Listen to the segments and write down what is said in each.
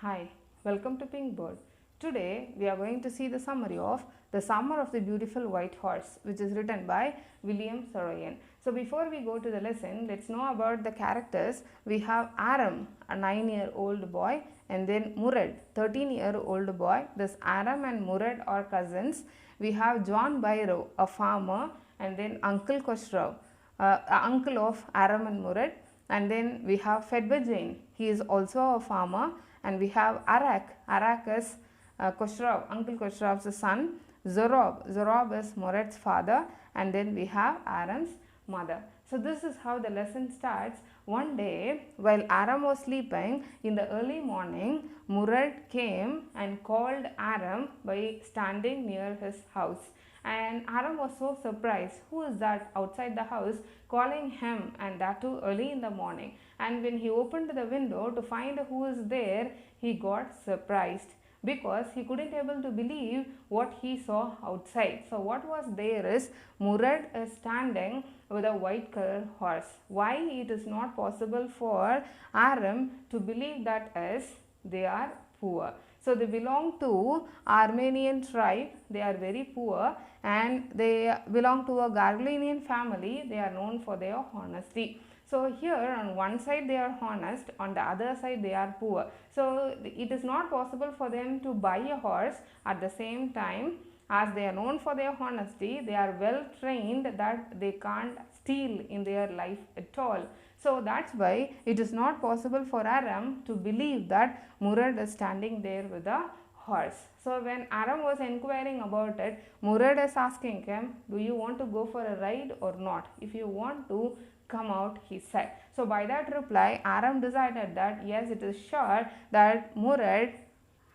Hi, welcome to Pink Bird. Today we are going to see the summary of The Summer of the Beautiful White Horse, which is written by William Saroyan. So before we go to the lesson, let's know about the characters. We have Aram, a 9-year-old boy, and then Murad, 13-year-old boy. This Aram and Murad are cousins. We have John Byro, a farmer, and then Uncle Khosrow, uncle of Aram and Murad. And then we have Fedbajain, he is also a farmer. And we have Arak is Khosrow, Uncle Khosrow's son. Zorob is Murad's father. And then we have Aram's mother. So this is how the lesson starts. One day, while Aram was sleeping, in the early morning, Murad came and called Aram by standing near his house. And Aram was so surprised. Who is that outside the house calling him, and that too early in the morning? And when he opened the window to find who is there, he got surprised because he couldn't able to believe what he saw outside. So what was there is Murad is standing with a white color horse. Why it is not possible for Aram to believe that is they are poor. So they belong to Armenian tribe. They are very poor and they belong to a Garglinian family. They are known for their honesty. So here on one side they are honest, on the other side they are poor. So it is not possible for them to buy a horse. At the same time, as they are known for their honesty, they are well trained that they can't steal in their life at all. So that's why it is not possible for Aram to believe that Murad is standing there with a horse. So when Aram was inquiring about it, Murad is asking him, do you want to go for a ride or not? If you want to, come out, he said. So by that reply, Aram decided that yes, it is sure that Murad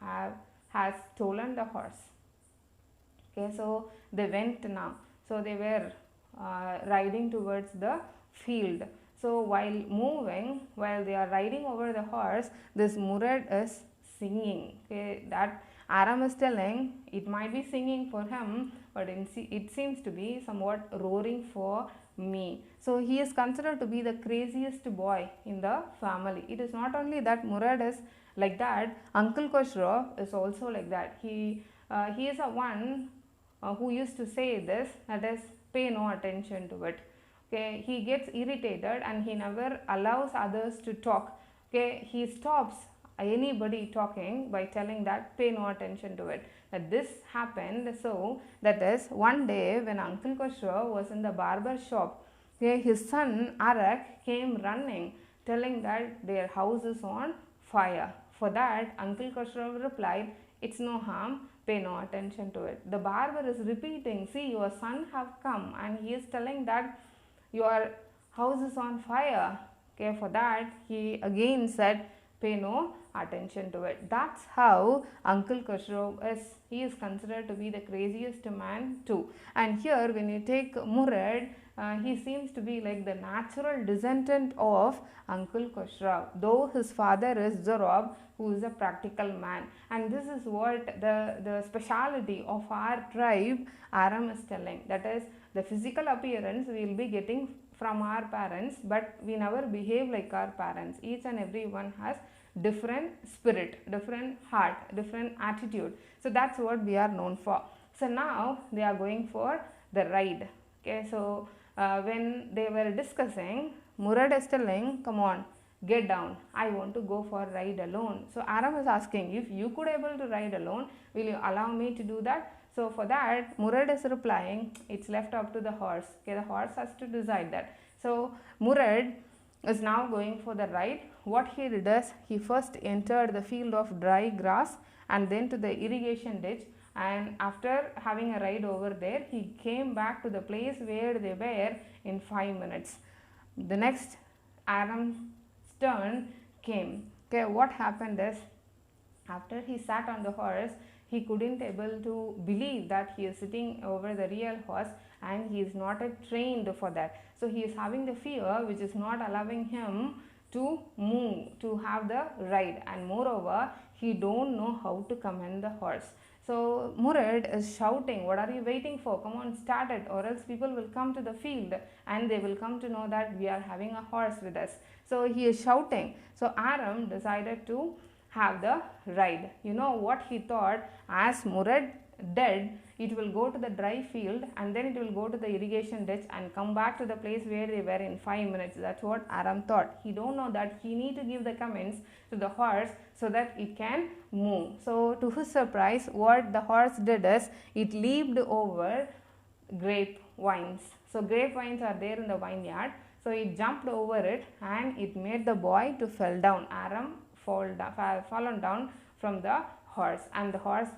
has stolen the horse. Okay, so they went now. So they were riding towards the field. So while moving, while they are riding over the horse, this Murad is singing. Okay, that Aram is telling it might be singing for him, but it seems to be somewhat roaring for me. So he is considered to be the craziest boy in the family. It is not only that Murad is like that, Uncle Khosrow is also like that. He is a one who used to say this, that is, pay no attention to it. Okay, he gets irritated and he never allows others to talk. Okay, he stops anybody talking by telling that pay no attention to it. That this happened, so that is one day when Uncle Khosrow was in the barber shop, okay, his son Arak came running telling that their house is on fire. For that, Uncle Khosrow replied, it's no harm, pay no attention to it. The barber is repeating, see, your son have come, and he is telling that your house is on fire. Okay, for that he again said, pay no attention to it. That's how Uncle Khosrow is. He is considered to be the craziest man too. And here when you take Murad, he seems to be like the natural descendant of Uncle Khosrow, though his father is Zorob, who is a practical man. And this is what the speciality of our tribe Aram is telling. That is, the physical appearance we will be getting from our parents, but we never behave like our parents. Each and every one has different spirit, different heart, different attitude. So that's what we are known for. So now they are going for the ride. Okay, so when they were discussing, Murad is telling, come on, get down, I want to go for a ride alone. So Aram is asking, if you could able to ride alone, will you allow me to do that? So for that, Murad is replying, it's left up to the horse. Okay, the horse has to decide that. So Murad is now going for the ride. What he did is, he first entered the field of dry grass and then to the irrigation ditch, and after having a ride over there, he came back to the place where they were in 5 minutes. The next Aram's turn came. Okay, what happened is, after he sat on the horse, he couldn't able to believe that he is sitting over the real horse and he is not trained for that. So he is having the fear which is not allowing him to move, to have the ride, and moreover he don't know how to command the horse. So Murad is shouting, what are you waiting for? Come on, start it, or else people will come to the field and they will come to know that we are having a horse with us. So he is shouting. So Aram decided to have the ride. You know what he thought? As Murad did, it will go to the dry field and then it will go to the irrigation ditch and come back to the place where they were in 5 minutes. That's what Aram thought. He don't know that he need to give the commands to the horse so that it can move. So to his surprise, what the horse did is it leaped over grapevines. So grapevines are there in the vineyard. So it jumped over it and it made the boy to fell down. Aram fallen down from the horse, and the horse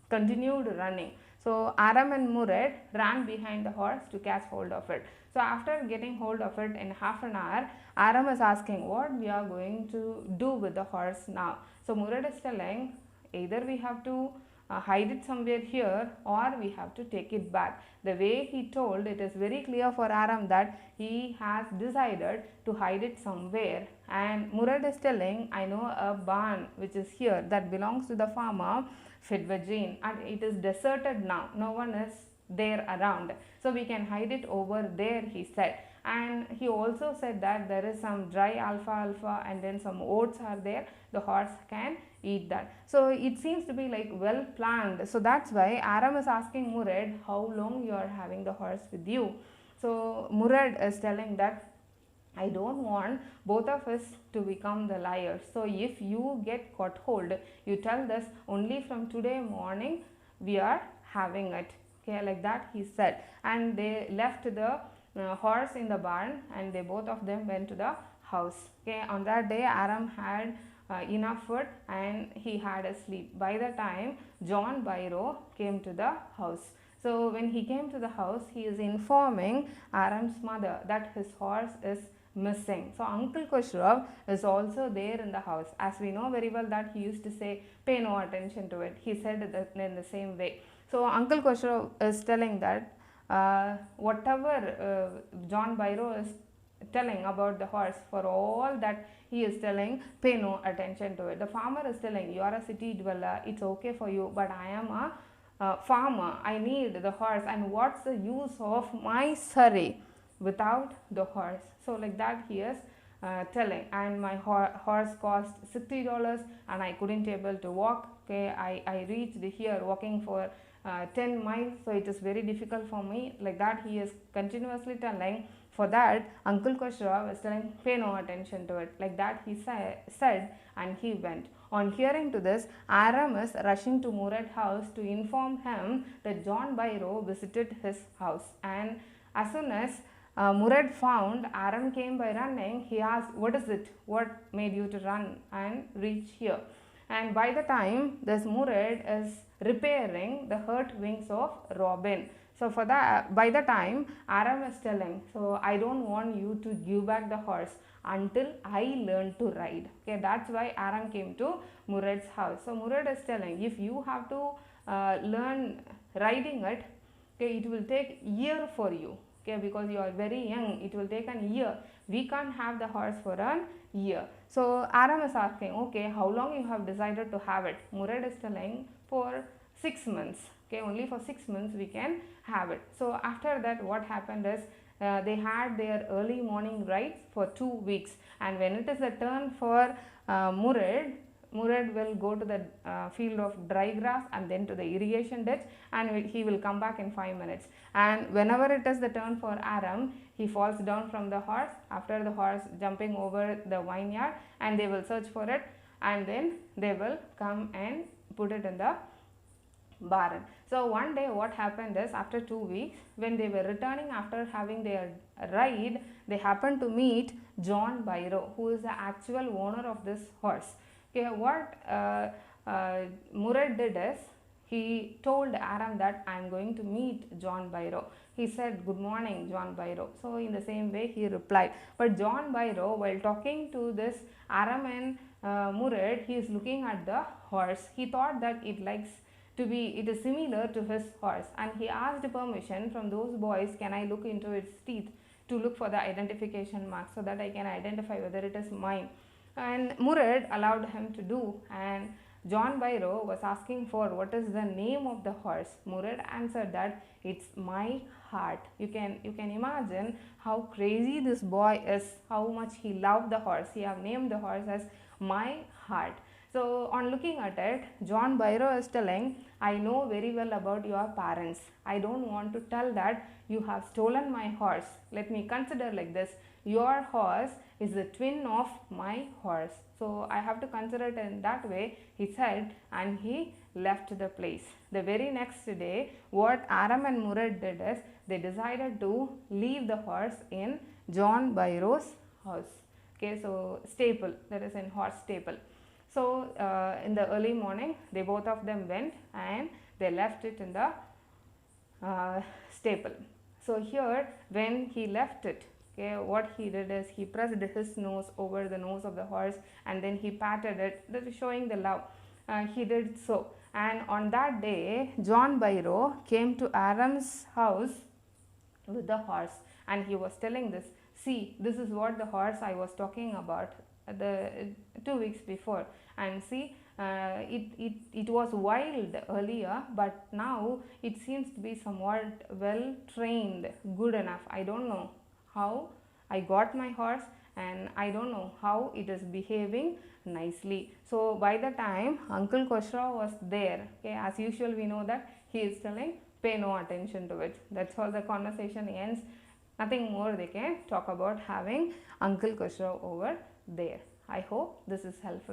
continued running. So Aram and Murad ran behind the horse to catch hold of it. So after getting hold of it in half an hour, Aram is asking what we are going to do with the horse now. So Murad is telling either we have to hide it somewhere here or we have to take it back. The way he told, it is very clear for Aram that he has decided to hide it somewhere. And Murad is telling, I know a barn which is here that belongs to the farmer Fidwajin, and it is deserted now. No one is there around. So we can hide it over there, he said. And he also said that there is some dry alfalfa and then some oats are there. The horse can eat that. So it seems to be like well planned. So that's why Aram is asking Murad how long you are having the horse with you. So Murad is telling that I don't want both of us to become the liars. So if you get caught hold, you tell us only from today morning we are having it. Okay, like that he said. And they left the horse in the barn and they both of them went to the house. Okay, on that day Aram had enough food and he had a sleep. By the time John Byro came to the house. So when he came to the house, he is informing Aram's mother that his horse is missing. So Uncle Khosrow is also there in the house. As we know very well that he used to say, pay no attention to it. He said it in the same way. So Uncle Khosrow is telling that whatever John Byro is telling about the horse, for all that he is telling, pay no attention to it. The farmer is telling, you are a city dweller, it's okay for you, but I am a farmer, I need the horse, and what's the use of my surrey without the horse? So like that he is telling, and my horse cost $60 and I couldn't able to walk. Okay, I reached here walking for 10 miles, so it is very difficult for me. Like that he is continuously telling. For that Uncle Khosrow was telling, pay no attention to it. Like that he said and he went. On hearing to this, Aram is rushing to Murad's house to inform him that John Byro visited his house. And as soon as Murad found Aram came by running, he asked, what is it? What made you to run and reach here? And by the time this Murad is repairing the hurt wings of Robin. So for that, by the time Aram is telling, so I don't want you to give back the horse until I learn to ride. Okay, that's why Aram came to Murad's house. So Murad is telling, if you have to learn riding it, okay, it will take year for you. Okay, because you are very young, it will take an year. We can't have the horse for a year. So Aram is asking, okay, how long you have decided to have it? Murad is telling, for 6 months. Okay, only for 6 months we can have it. So after that, what happened is they had their early morning rides for 2 weeks, and when it is the turn for Murad will go to the field of dry grass and then to the irrigation ditch, and he will come back in 5 minutes. And whenever it is the turn for Aram, he falls down from the horse after the horse jumping over the vineyard, and they will search for it, and then they will come and put it in the barn. So one day what happened is, after 2 weeks, when they were returning after having their ride, they happened to meet John Byro, who is the actual owner of this horse. Okay, what Murad did is, he told Aram that I am going to meet John Byro. He said, good morning John Byro. So in the same way he replied. But John Byro, while talking to this Aram and Murad, he is looking at the horse. He thought that it is similar to his horse, and he asked permission from those boys, can I look into its teeth to look for the identification mark so that I can identify whether it is mine. And Murad allowed him to do, and John Byro was asking for what is the name of the horse. Murad answered that it's my heart. You can imagine how crazy this boy is, how much he loved the horse. He have named the horse as my heart. So on looking at it, John Byro is telling, I know very well about your parents. I don't want to tell that you have stolen my horse. Let me consider like this. Your horse is the twin of my horse. So I have to consider it in that way, he said, and he left the place. The very next day, what Aram and Murad did is they decided to leave the horse in John Byro's house. Okay, so stable, that is in horse stable. So in the early morning, they both of them went and they left it in the stable. So here, when he left it, okay, what he did is he pressed his nose over the nose of the horse and then he patted it, that is showing the love. He did so, and on that day, John Byro came to Aram's house with the horse, and he was telling this, see, this is what the horse I was talking about the 2 weeks before, and see, it was wild earlier, but now it seems to be somewhat well trained, good enough. I don't know how I got my horse, and I don't know how it is behaving nicely. So by the time Uncle Khosrow was there, okay, as usual we know that he is telling, pay no attention to it. That's how the conversation ends. Nothing more they can talk about having Uncle Khosrow over there. I hope this is helpful